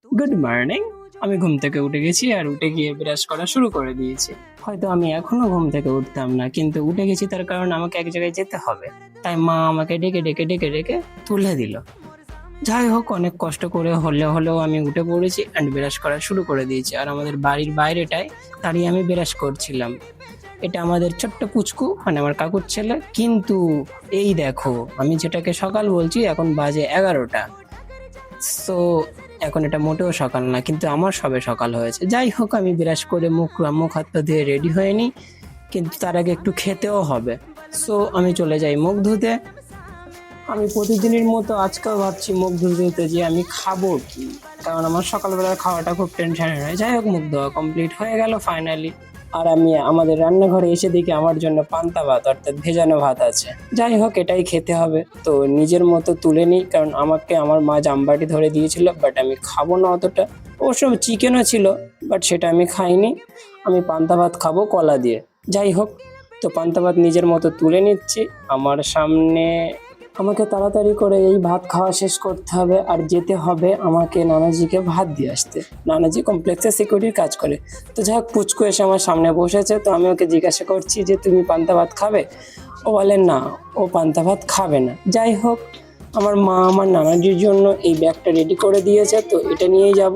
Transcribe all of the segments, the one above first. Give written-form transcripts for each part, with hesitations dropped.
Good morning. আমি ঘুম থেকে উঠে গেছি আর উঠে গিয়ে ব্রাশ করা শুরু করে দিয়েছি। হয়তো আমি এখনো ঘুম থেকে উঠতাম না, কিন্তু উঠে গেছি তার কারণ আমাকে এক জায়গায় যেতে হবে। তাই মা আমাকে ডেকে ডেকে ডেকে ডেকে তুলে দিল। যাই হোক, অনেক কষ্ট করে হলেও আমি উঠে পড়েছি অ্যান্ড ব্রাশ করা শুরু করে দিয়েছি। আর আমাদের বাড়ির বাইরেটায় দাঁড়িয়ে আমি ব্রাশ করছিলাম। এটা আমাদের ছোট্ট পুচকু, মানে আমার কাকুর ছেলে। কিন্তু এই দেখো, আমি যেটাকে সকাল বলছি এখন বাজে 11টা। সো এখন এটা মোটেও সকাল না, কিন্তু আমার সবে সকাল হয়েছে। যাই হোক, আমি ব্রাশ করে মুখ মুখ হাত পা ধুয়ে রেডি হয়ে নিই, কিন্তু তার আগে একটু খেতেও হবে। সো আমি চলে যাই মুখ ধুতে। আমি প্রতিদিনের মতো আজকেও ভাবছি মুখ ধুতে যে আমি খাবো কি, কারণ আমার সকালবেলার খাওয়াটা খুব টেনশনের হয়। যাই হোক, মুখ ধোয়া কমপ্লিট হয়ে গেল ফাইনালি। আর আমি আমাদের রান্নাঘরে এসে দেখি আমার জন্য পান্তা ভাত অর্থাৎ ভেজানো ভাত আছে। যাই হোক, এটাই খেতে হবে, তো নিজের মতো তুলে নিই, কারণ আমাকে আমার মা জামবাটি ধরে দিয়েছিল, বাট আমি খাবো না অতটা। অবশ্য চিকেনও ছিল, বাট সেটা আমি খাইনি। আমি পান্তা ভাত খাবো কলা দিয়ে। যাই হোক, তো পান্তা ভাত নিজের মতো তুলে নিচ্ছি আমার সামনে। আমাকে তাড়াতাড়ি করে এই ভাত খাওয়া শেষ করতে হবে আর যেতে হবে আমাকে নানাজিকে ভাত দিয়ে আসতে। নানাজি কমপ্লেক্সে সিকিউরিটির কাজ করে। তো যাই হোক, পুচকু এসে আমার সামনে বসেছে, তো আমি ওকে জিজ্ঞাসা করছি যে তুমি পান্তা ভাত খাবে? ও বলে না, ও পান্তা ভাত খাবে না। যাই হোক, আমার মা আমার নানাজির জন্য এই ব্যাগটা রেডি করে দিয়েছে, তো এটা নিয়েই যাব।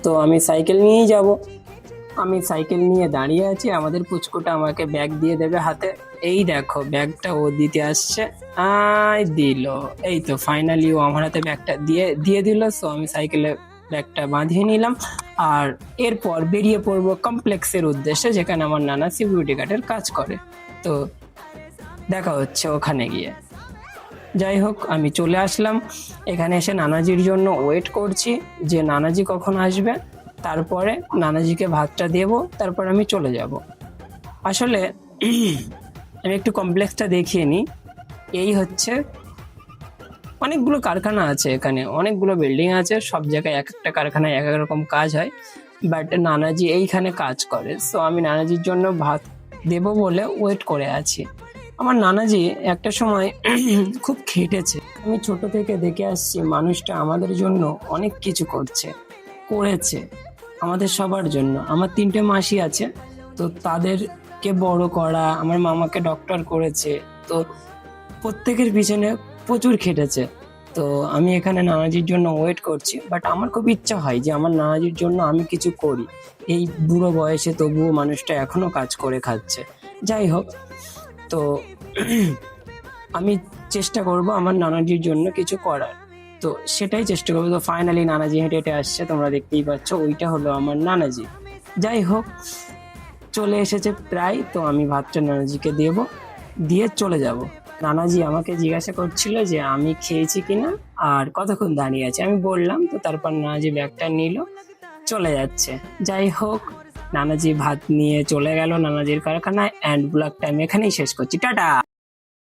তো আমি সাইকেল নিয়েই যাব। আমি সাইকেল নিয়ে দাঁড়িয়ে আছি, আমাদের পুচকুটা আমাকে ব্যাগ দিয়ে দেবে হাতে। এই দেখো, ব্যাগটা ও দিতে আসছে। আয় দিল। এই তো ফাইনালি ও আমার হাতে ব্যাগটা দিয়ে দিয়ে দিল। সো আমি সাইকেলে ব্যাগটা বাঁধিয়ে নিলাম আর এরপর বেরিয়ে পড়বো কমপ্লেক্সের উদ্দেশ্যে, যেখানে আমার নানা সিকিউরিটি গার্ডের কাজ করে। তো দেখা হচ্ছে ওখানে গিয়ে। যাই হোক, আমি চলে আসলাম এখানে। এসে নানাজির জন্য ওয়েট করছি যে নানাজি কখন আসবে, তারপরে নানাজিকে ভাতটা দেবো, তারপর আমি চলে যাব। আসলে আমি একটু কমপ্লেক্সটা দেখিয়ে নিই। এই হচ্ছে, অনেকগুলো কারখানা আছে এখানে, অনেকগুলো বিল্ডিং আছে, সব জায়গায় এক একটা কারখানায় এক এক রকম কাজ হয়। বাট নানাজি এইখানে কাজ করে। সো আমি নানাজির জন্য ভাত দেবো বলে ওয়েট করে আছি। আমার নানাজি একটা সময় খুব খেটেছে। আমি ছোট থেকে দেখে আসছি মানুষটা আমাদের জন্য অনেক কিছু করেছে আমাদের সবার জন্য। আমার 3টে মাসি আছে, তো তাদেরকে বড় করা, আমার মামাকে ডক্টর করেছে, তো প্রত্যেকের পিছনে প্রচুর খেটেছে। তো আমি এখানে নানাজির জন্য ওয়েট করছি, বাট আমার খুব ইচ্ছা হয় যে আমার নানাজির জন্য আমি কিছু করি। এই বুড়ো বয়সে তবুও মানুষটা এখনো কাজ করে খাচ্ছে। যাই হোক, তো আমি চেষ্টা করব আমার নানাজির জন্য কিছু করার। তো সেটাই চেষ্টা করবো। তো ফাইনালি নানাজি হেঁটে হেঁটে আসছে, তোমরা দেখতেই পাচ্ছ, ওইটা হলো আমার নানাজি। যাই হোক, চলে এসেছে প্রায়। তো আমি ভাতটা নানাজিকে দিয়ে চলে যাব। নানাজি আমাকে জিজ্ঞাসা করছিল যে আমি খেয়েছি কিনা আর কতক্ষণ দাঁড়িয়ে আছে। আমি বললাম, তো তারপর নানাজি ব্যাগটা নিল, চলে যাচ্ছে। যাই হোক, নানাজি ভাত নিয়ে চলে গেল নানাজির কারখানায়। অ্যান্ড ব্লগটা আমি এখানেই শেষ করছি। টাটা।